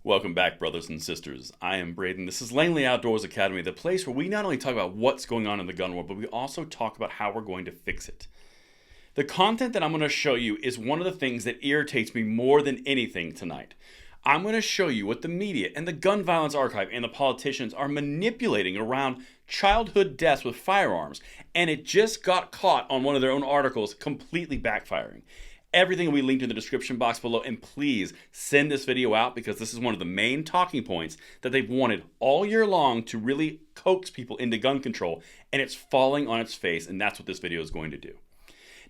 Welcome back, brothers and sisters. I am Braden. This is Langley Outdoors Academy, the place where we not only talk about what's going on in the gun world, but we also talk about how we're going to fix it. The content that I'm going to show you is one of the things that irritates me more than anything tonight. I'm going to show you what the media and the gun violence archive and the politicians are manipulating around childhood deaths with firearms, and it just got caught on one of their own articles, completely backfiring. Everything will be linked in the description box below, and please send this video out because this is one of the main talking points that they've wanted all year long to really coax people into gun control, and it's falling on its face, and that's what this video is going to do.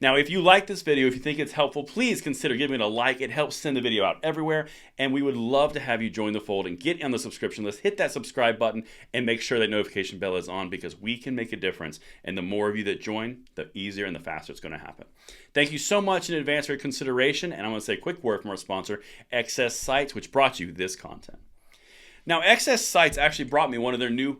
Now, if you like this video, if you think it's helpful, please consider giving it a like. It helps send the video out everywhere, and we would love to have you join the fold and get on the subscription list. Hit that subscribe button and make sure that notification bell is on because we can make a difference, and the more of you that join, the easier and the faster it's going to happen. Thank you so much in advance for your consideration, and I'm going to say a quick word from our sponsor, XS Sites, which brought you this content. Now, XS Sites actually brought me one of their new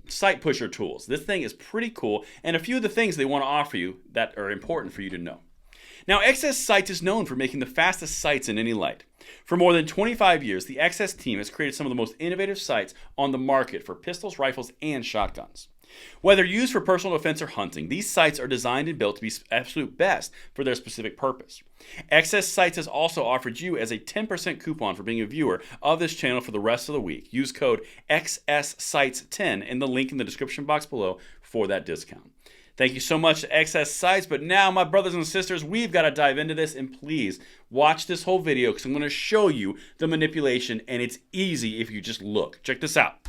site pusher tools. This thing is pretty cool, and a few of the things they want to offer you that are important for you to know. Now, XS Sites is known for making the fastest sights in any light. For more than 25 years, the XS team has created some of the most innovative sights on the market for pistols, rifles, and shotguns. Whether used for personal defense or hunting, these sights are designed and built to be absolute best for their specific purpose. XS Sights has also offered you as a 10% coupon for being a viewer of this channel for the rest of the week. Use code XSSights10 in the link in the description box below for that discount. Thank you so much to XS Sights, but now, my brothers and sisters, we've got to dive into this, and please watch this whole video because I'm going to show you the manipulation, and it's easy if you just look. Check this out.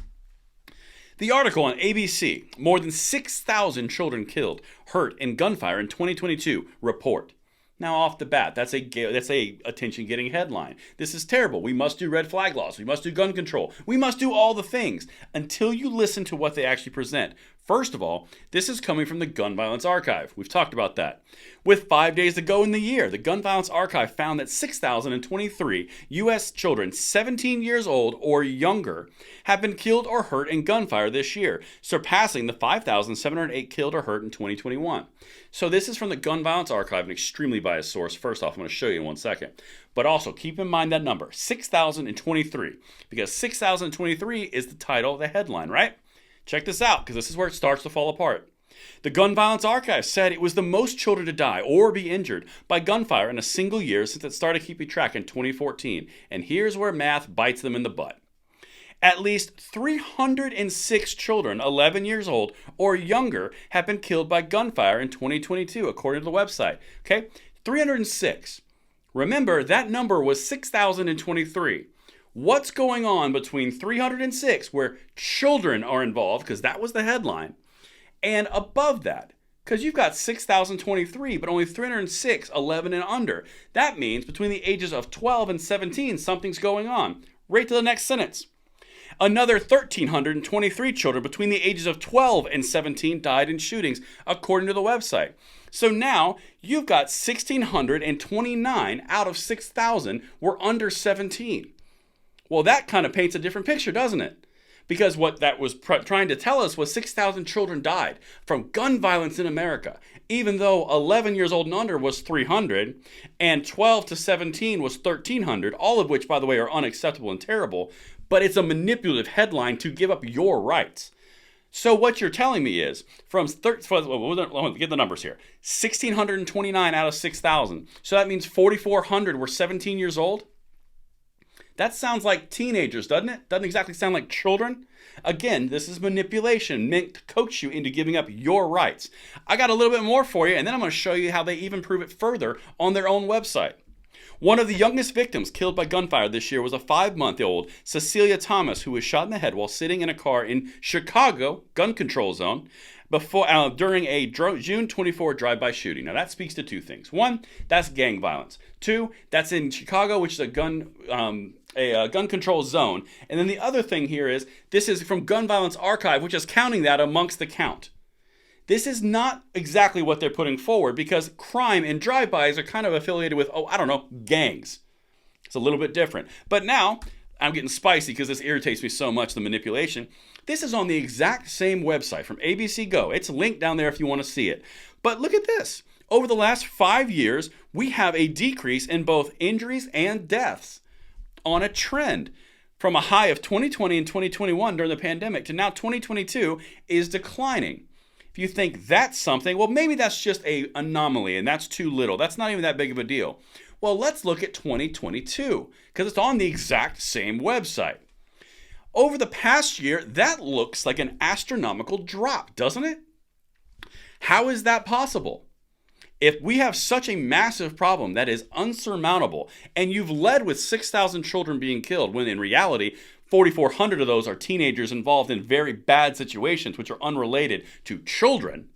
The article on ABC, more than 6,000 children killed, hurt in gunfire in 2022 report. Now, off the bat, that's a attention-getting headline. This is terrible. We must do red flag laws. We must do gun control. We must do all the things until you listen to what they actually present. First of all, this is coming from the Gun Violence Archive. We've talked about that. With 5 days to go in the year, the Gun Violence Archive found that 6,023 U.S. children 17 years old or younger have been killed or hurt in gunfire this year, surpassing the 5,708 killed or hurt in 2021. So this is from the Gun Violence Archive, an extremely biased source. First off, I'm going to show you in 1 second. But also, keep in mind that number, 6,023, because 6,023 is the title, the headline, right? Check this out, because this is where it starts to fall apart. The Gun Violence Archive said it was the most children to die or be injured by gunfire in a single year since it started keeping track in 2014. And here's where math bites them in the butt. At least 306 children 11 years old or younger have been killed by gunfire in 2022, according to the website. Okay, 306. Remember, that number was 6,023. What's going on between 306, where children are involved, because that was the headline, and above that, because you've got 6,023, but only 306, 11 and under. That means between the ages of 12 and 17, something's going on. Right to the next sentence. Another 1,323 children between the ages of 12 and 17 died in shootings, according to the website. So now you've got 1,629 out of 6,000 were under 17. Well, that kind of paints a different picture, doesn't it? Because what that was trying to tell us was 6,000 children died from gun violence in America, even though 11 years old and under was 300, and 12 to 17 was 1,300, all of which, by the way, are unacceptable and terrible, but it's a manipulative headline to give up your rights. So what you're telling me is, let me get the numbers here, 1,629 out of 6,000. So that means 4,400 were 17 years old? That sounds like teenagers, doesn't it? Doesn't exactly sound like children. Again, this is manipulation meant to coax you into giving up your rights. I got a little bit more for you, and then I'm going to show you how they even prove it further on their own website. One of the youngest victims killed by gunfire this year was a 5-month-old Cecilia Thomas, who was shot in the head while sitting in a car in Chicago, gun control zone, during a June 24 drive-by shooting. Now that speaks to two things. One, that's gang violence. Two, that's in Chicago, which is a gun control zone. And then the other thing here is, this is from Gun Violence Archive, which is counting that amongst the count. This is not exactly what they're putting forward, because crime and drive-bys are kind of affiliated with, gangs. It's a little bit different. But now, I'm getting spicy because this irritates me so much, the manipulation. This is on the exact same website from ABC Go. It's linked down there if you want to see it. But look at this. Over the last 5 years, we have a decrease in both injuries and deaths. on a trend from a high of 2020 and 2021 during the pandemic to now 2022 is declining. If you think that's something, well, maybe that's just an anomaly and that's too little. That's not even that big of a deal. Well, let's look at 2022 because it's on the exact same website. Over the past year, that looks like an astronomical drop, doesn't it? How is that possible? If we have such a massive problem that is unsurmountable, and you've led with 6,000 children being killed, when in reality, 4,400 of those are teenagers involved in very bad situations which are unrelated to children,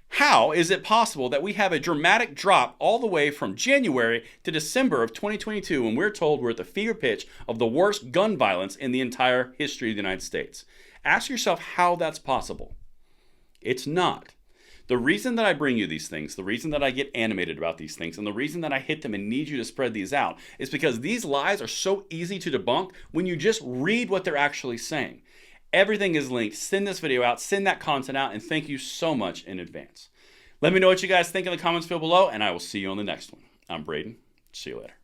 how is it possible that we have a dramatic drop all the way from January to December of 2022 when we're told we're at the fever pitch of the worst gun violence in the entire history of the United States? Ask yourself how that's possible. It's not. The reason that I bring you these things, the reason that I get animated about these things, and the reason that I hit them and need you to spread these out is because these lies are so easy to debunk when you just read what they're actually saying. Everything is linked. Send this video out, send that content out, and thank you so much in advance. Let me know what you guys think in the comments field below, and I will see you on the next one. I'm Braden. See you later.